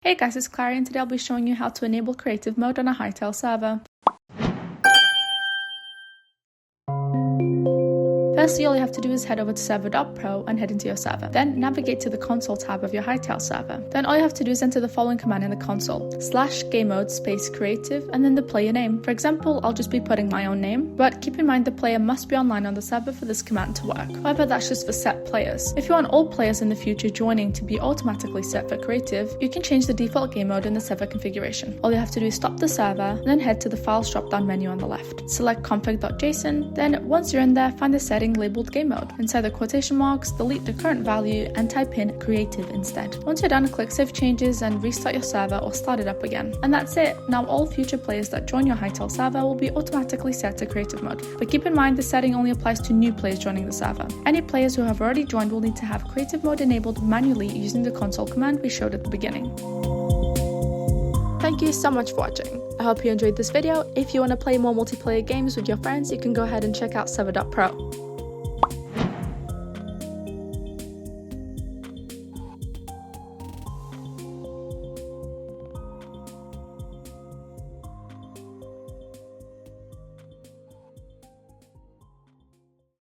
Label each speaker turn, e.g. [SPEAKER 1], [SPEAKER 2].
[SPEAKER 1] Hey guys, it's Clary and today I'll be showing you how to enable creative mode on a Hytale server. Firstly, all you have to do is head over to Server.pro and head into your server. Then navigate to the console tab of your Hytale server. Then all you have to do is enter the following command in the console: /gamemode space creative and then the player name. For example, I'll just be putting my own name, but keep in mind the player must be online on the server for this command to work. However, that's just for set players. If you want all players in the future joining to be automatically set for creative, you can change the default game mode in the server configuration. All you have to do is stop the server and then head to the files drop-down menu on the left. Select config.json, then once you're in there, find the setting labeled game mode. Inside the quotation marks, delete the current value and type in creative instead. Once you're done, click save changes and restart your server or start it up again. And that's it. Now all future players that join your Hytale server will be automatically set to creative mode. But keep in mind this setting only applies to new players joining the server. Any players who have already joined will need to have creative mode enabled manually using the console command we showed at the beginning. Thank you so much for watching. I hope you enjoyed this video. If you want to play more multiplayer games with your friends, you can go ahead and check out Server.pro.